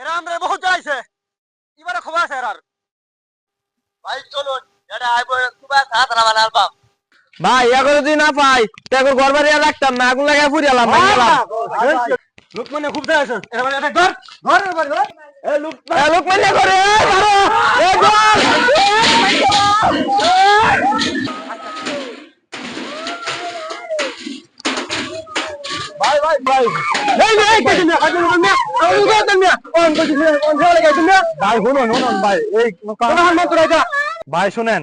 এরা আমরা বহুত জ্বালাইছে এবারে খবর আছে এরার ভাই চলুন এটা আইবো কুবা সাত রাবাল অ্যালবাম ভাই এগুলো যদি না পাই তাকে ঘর বাড়ি রাখতাম না, আগুন লাগাই পুড়িয়ালাম লোকমানে খুব জ্বালাইছে এবার এটা ধর ধর এবার ধর এ লোকমান্য করে ভাই ভাই ভাই এই রে কেন না কাজ না না আমি তো না কোন বলছিস কোন ঝালে গেছিস না ভাই শুনুন শুনুন ভাই এই কোন মত রাজা ভাই শুনেন,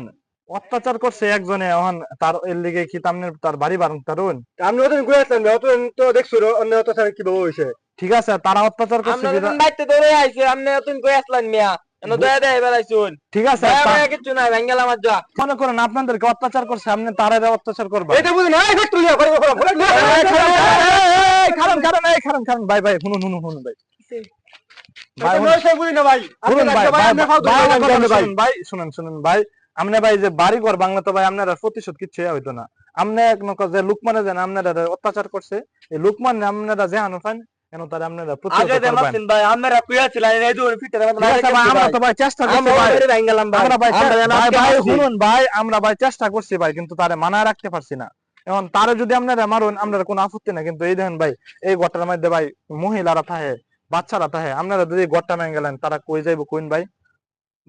অত্যাচার করছে একজনে, এখন তার এর লিগে কি তার বাড়ি বারণ তারুন আমি ওদের ঘুরে আসলাম না অত তো দেখছো অন্য অত স্যার কি বউ হইছে ঠিক আছে, তারা অত্যাচার করছে বাইতে ধরে আইছে আপনি তুমি কই আসলেন মিয়া এনো দয়া দেয় বেলাইছুন ঠিক আছে, কিছু নাই ভাঙ্গাল আমার যা মনে করেন আপনাদেরকে অত্যাচার করছে, আপনি তারা অত্যাচার করবেন এটা বুঝি না এই ফ্যাক্টরি করে কারণ কারণ এই কারণ কারণ ভাই ভাই শুনুন শুনুন শুনুন ভাই ভাই ভাই বুঝি না ভাই শুনুন ভাই ভাই ভাই শুনুন শুনুন ভাই, আমনে ভাই যে বাড়ি ঘর বাংলা তো ভাই আপনারা প্রতিশোধ কিচ্ছু হইতো না। আমনে এক নক যে লুকমানে জানেন আপনারা অত্যাচার করছে, এই লুকমান আপনারা যে আনুফান কেন তার আপনারা প্রতিশোধ আগে করবেন। দেমাসিন ভাই আমরা কইয়াছিলেন এই দুর ভিতরে আমরা তো ভাই চেষ্টা করছি ভাই, ভাঙ্গালাম ভাই আমরা ভাই ভাই শুনুন ভাই, আমরা ভাই চেষ্টা করছি ভাই, কিন্তু তারে মানায় রাখতে পারছি না। এখন তারে যদি আপনারা মারুন আমরা কোনো আপত্তি না, কিন্তু এই দেখেন ভাই এই গটার মধ্যে ভাই মহিলারা থাকে, বাচ্চারা থাকে, আপনারা যদি গট্টা ভেঙে গেলেন তারা কই যাইব কোন ভাই?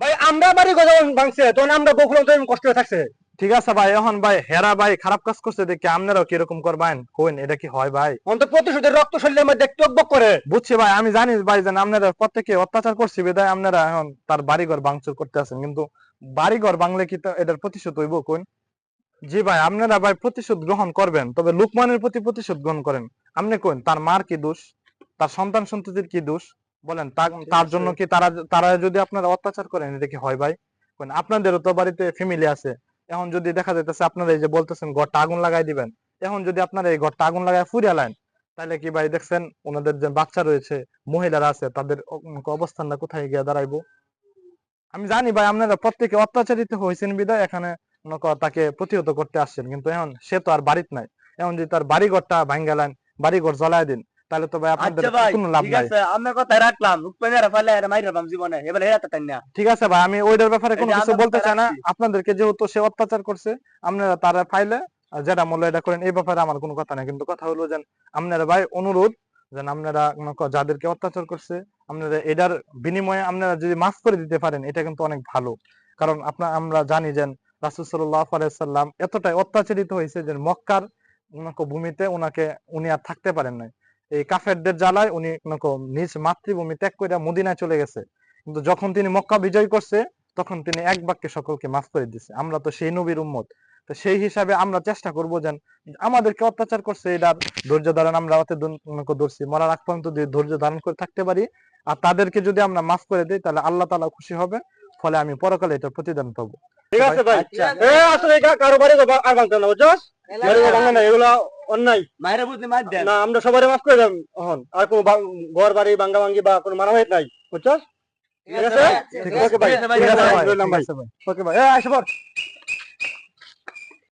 ভাই আমরা বাড়ি গজা ভাঙছে তখন আমরা গোখুল তো কষ্ট থাকছে ঠিক আছে ভাই, এখন ভাই হেরা ভাই খারাপ কাজ করছে দেখে আপনারাও কিরকম করবেন কোন, এটা কি হয় ভাই? অন্ত প্রতিশোধের রক্ত শরীরের মধ্যে টকবক করে বুঝছি ভাই, আমি জানি ভাই যে আপনারা প্রত্যেকে অত্যাচার করছি বিদায় আপনারা এখন তার বাড়িঘর ভাঙচুর করতে আছেন, কিন্তু বাড়িঘর ভাঙলে কি তো এটার প্রতিশোধ হইব কোন? জি ভাই, আপনারা ভাই প্রতিশোধ গ্রহণ করবেন, তবে লুকমানের প্রতি প্রতিশোধ গ্রহণ করেন। আপনি কোন তার মার কি দোষ, তার সন্তান সন্ততির কি দোষ বলেন? তার জন্য কি তারা যদি আপনারা অত্যাচার করেন এটা কি হয় ভাই? কোন আপনাদেরও তো বাড়িতে ফ্যামিলি আছে, এখন যদি দেখা যাইতেছে আপনারা এই যে বলতেছেন ঘরটা আগুন লাগাই দিবেন, এখন যদি আপনারা এই ঘরটা আগুন লাগাই ফুরিয়ালেন তাহলে কি ভাই দেখছেন ওনাদের যে বাচ্চা রয়েছে, মহিলারা আছে, তাদের অবস্থানটা কোথায় গিয়ে দাঁড়াইবো? আমি জানি ভাই আপনারা প্রত্যেকে অত্যাচারিত হয়েছেন বিদায় এখানে তাকে প্রতিহত করতে আসছেন, কিন্তু এখন সে তো আর বাড়িতে নাই। এখন যদি তার বাড়িঘরটা ভাঙ্গালেন, বাড়িঘর জ্বলাই দিন, তাহলে তো ভাই আপনাদের কোনো লাভ নাই। আমরা কথা রাখলাম উপেন্দ্র ফালে আর মাইরাম জীবনে এবার হেরাতে তাই না ঠিক আছে ভাই, আমি ওইটার ব্যাপারে কোনো কিছু বলতে চাই না। আপনাদেরকে যেহেতু সে অত্যাচার করছে আপনারা তারা ফাইলে যেটা মূল্য এটা করেন, এই ব্যাপারে আমার কোনো কথা নাই। কিন্তু কথা হলো যে আপনারা ভাই অনুরোধ যেন আপনারা যাদেরকে অত্যাচার করছে আপনারা এটার বিনিময়ে আপনারা যদি মাফ করে দিতে পারেন এটা কিন্তু অনেক ভালো। কারণ আমরা জানি যে রাসূল সাল্লাল্লাহু আলাইহি সাল্লাম এতটাই অত্যাচারিত হয়েছে যে মক্কার ভূমিতে উনি আর থাকতে পারেন নাই। এই কাফেরদের জ্বালায় উনি নিজ মাতৃভূমি ত্যাগ করে মদিনায় চলে গেছে, কিন্তু যখন তিনি মক্কা বিজয় করছে তখন তিনি এক বাক্যে সকলকে মাফ করে দিয়েছে। আমরা তো সেই নবীর উম্মত, তো সেই হিসাবে আমরা চেষ্টা করবো যেন আমাদেরকে অত্যাচার করছে এটার ধৈর্য ধারণ আমরা ধরছি, মরার আগ পর্যন্ত যদি ধৈর্য ধারণ করে থাকতে পারি আর তাদেরকে যদি আমরা মাফ করে দিই তাহলে আল্লাহ তাআলা খুশি হবে, ফলে আমি পরকালে এটার প্রতিদান পাবো। ঠিক আছে ভাই আসলে কারো বাড়ি আর ভাঙতে না বুঝছস ভাঙা না এগুলো অন্যায় মাইরা বুঝলি মার দেন না, আমরা সবাই মাফ করে দেন। এখন আর কোনো ঘর বাড়ি ভাঙ্গা ভাঙ্গি বা কোনো মারামারি নাই বুঝছস? ঠিক আছে, ঠিক আছে ভাই, ওকে ভাই, আসো